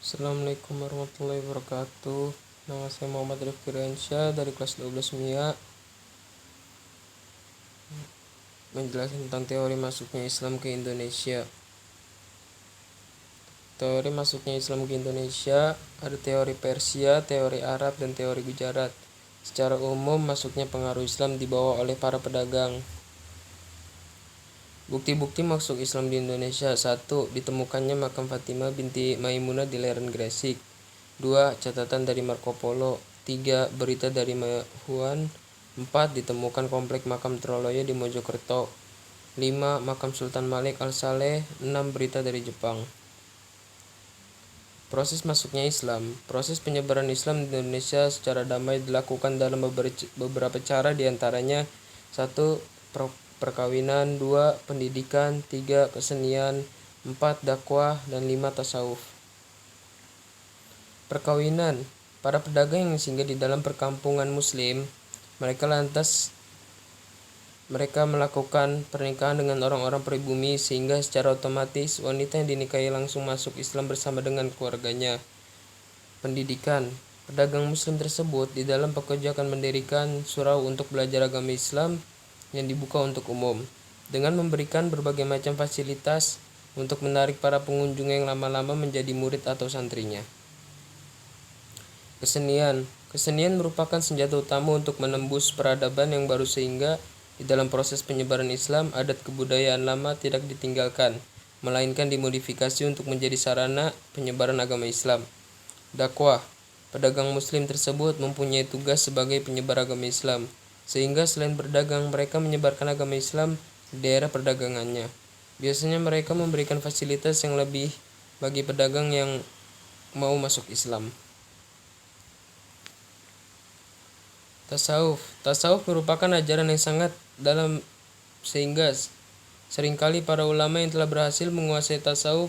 Assalamualaikum warahmatullahi wabarakatuh. Nama saya Muhammad Rifki Riansyah dari kelas 12 MIA, menjelaskan tentang teori masuknya Islam ke Indonesia. Teori masuknya Islam ke Indonesia ada teori Persia, teori Arab, dan teori Gujarat. Secara umum, masuknya pengaruh Islam dibawa oleh para pedagang. Bukti-bukti masuk Islam di Indonesia: 1. Ditemukannya makam Fatimah binti Maimunah di lereng Gresik. 2. Catatan dari Marco Polo. 3. Berita dari Mahuan. 4. Ditemukan komplek makam Troloyo di Mojokerto. 5. Makam Sultan Malik Al-Saleh. 6. Berita dari Jepang. Proses masuknya Islam. Proses penyebaran Islam di Indonesia secara damai dilakukan dalam beberapa cara, diantaranya: 1. Perkawinan. 2. Pendidikan. 3. Kesenian. 4. Dakwah. Dan 5. Tasawuf. Perkawinan. Para pedagang yang singgah di dalam perkampungan muslim, mereka melakukan pernikahan dengan orang-orang pribumi, sehingga secara otomatis wanita yang dinikahi langsung masuk Islam bersama dengan keluarganya. Pendidikan. Pedagang muslim tersebut di dalam pekerja akan mendirikan surau untuk belajar agama Islam yang dibuka untuk umum, dengan memberikan berbagai macam fasilitas untuk menarik para pengunjung yang lama-lama menjadi murid atau santrinya. Kesenian. Kesenian merupakan senjata utama untuk menembus peradaban yang baru, sehingga di dalam proses penyebaran Islam, adat kebudayaan lama tidak ditinggalkan, melainkan dimodifikasi untuk menjadi sarana penyebaran agama Islam. Dakwah. Pedagang muslim tersebut mempunyai tugas sebagai penyebar agama Islam, sehingga selain berdagang, mereka menyebarkan agama Islam di daerah perdagangannya. Biasanya mereka memberikan fasilitas yang lebih bagi pedagang yang mau masuk Islam. Tasawuf. Tasawuf merupakan ajaran yang sangat dalam, sehingga seringkali para ulama yang telah berhasil menguasai tasawuf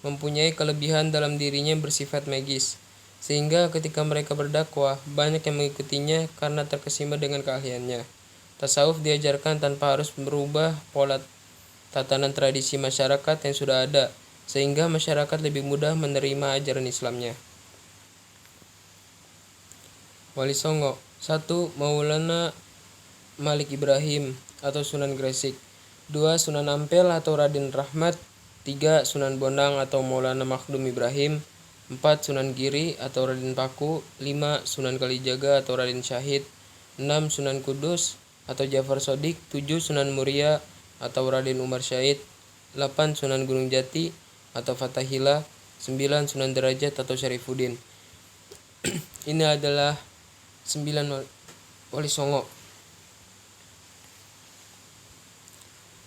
mempunyai kelebihan dalam dirinya yang bersifat magis, sehingga ketika mereka berdakwah, banyak yang mengikutinya karena terkesima dengan keahliannya. Tasawuf diajarkan tanpa harus merubah pola tatanan tradisi masyarakat yang sudah ada, sehingga masyarakat lebih mudah menerima ajaran Islamnya. Wali Songo. 1. Maulana Malik Ibrahim atau Sunan Gresik. 2. Sunan Ampel atau Raden Rahmat. 3. Sunan Bonang atau Maulana Makhdum Ibrahim. 4. Sunan Giri atau Raden Paku. 5. Sunan Kalijaga atau Raden Syahid. 6. Sunan Kudus atau Jafar Sodik. 7. Sunan Muria atau Raden Umar Syahid. 8. Sunan Gunung Jati atau Fatahillah. 9. Sunan Derajat atau Syarifuddin. Ini adalah 9 Wali Songo.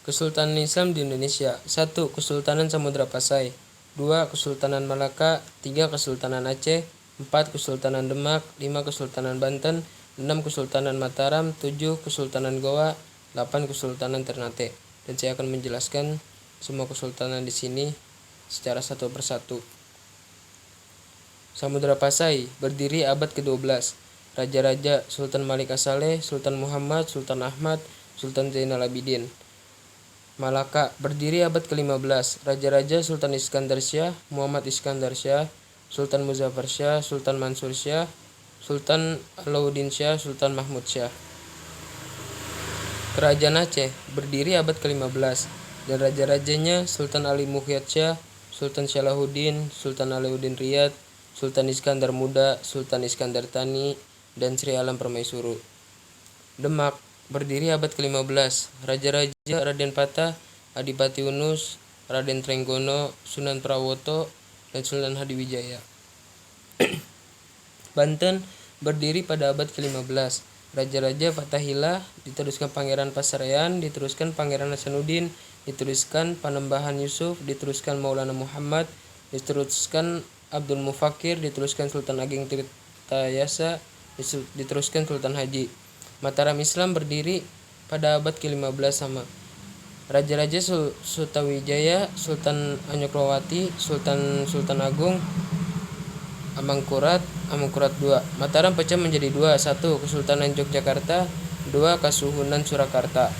Kesultanan Islam di Indonesia. 1. Kesultanan Samudra Pasai. 2. Kesultanan Malaka. 3. Kesultanan Aceh. 4. Kesultanan Demak. 5. Kesultanan Banten. 6. Kesultanan Mataram. 7. Kesultanan Goa. 8. Kesultanan Ternate. Dan saya akan menjelaskan semua kesultanan di sini secara satu persatu. Samudra Pasai berdiri abad ke-12. Raja-raja: Sultan Malik As-Saleh, Sultan Muhammad, Sultan Ahmad, Sultan Zainal Abidin. Malaka berdiri abad ke-15. Raja-raja: Sultan Iskandar Syah, Muhammad Iskandar Syah, Sultan Muzaffar Syah, Sultan Mansur Syah, Sultan Alauddin Syah, Sultan Mahmud Syah. Kerajaan Aceh berdiri abad ke-15 dan raja-rajanya: Sultan Ali Muhyad Syah, Sultan Salahuddin, Sultan Alauddin Riyad, Sultan Iskandar Muda, Sultan Iskandar Tani, dan Sri Alam Permaisuri. Demak berdiri abad ke-15. Raja-raja: Raden Patah, Adipati Unus, Raden Trenggono, Sunan Prawoto, dan Sunan Hadiwijaya. Banten berdiri pada abad ke-15. Raja-raja: Fatahillah, diteruskan Pangeran Pasarean, diteruskan Pangeran Hasanuddin, diteruskan Panembahan Yusuf, diteruskan Maulana Muhammad, diteruskan Abdul Mufakir, diteruskan Sultan Ageng Tirtayasa, diteruskan Sultan Haji. Mataram Islam berdiri pada abad ke-15 sama. Raja-raja: Sutawijaya, Sultan Anyoklawati, Sultan Agung, Amangkurat II. Mataram pecah menjadi dua: 1. Kesultanan Yogyakarta, 2. Kasuhunan Surakarta.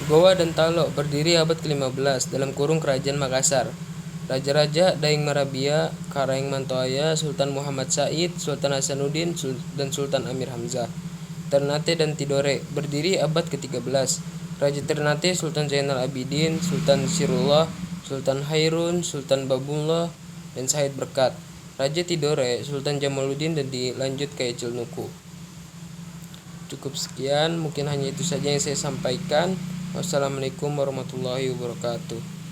Goa dan Talo berdiri abad ke-15 dalam kurung Kerajaan Makassar. Raja-raja Daeng Marabia, Karaeng Mantoaya, Sultan Muhammad Said, Sultan Hasanuddin, dan Sultan Amir Hamzah. Ternate dan Tidore berdiri abad ke-13. Raja Ternate Sultan Zainal Abidin, Sultan Sirullah, Sultan Hairun, Sultan Babullah, dan Said Berkat. Raja Tidore Sultan Jamaluddin dan dilanjut ke Ecil Nuku. Cukup sekian, mungkin hanya itu saja yang saya sampaikan. Wassalamualaikum warahmatullahi wabarakatuh.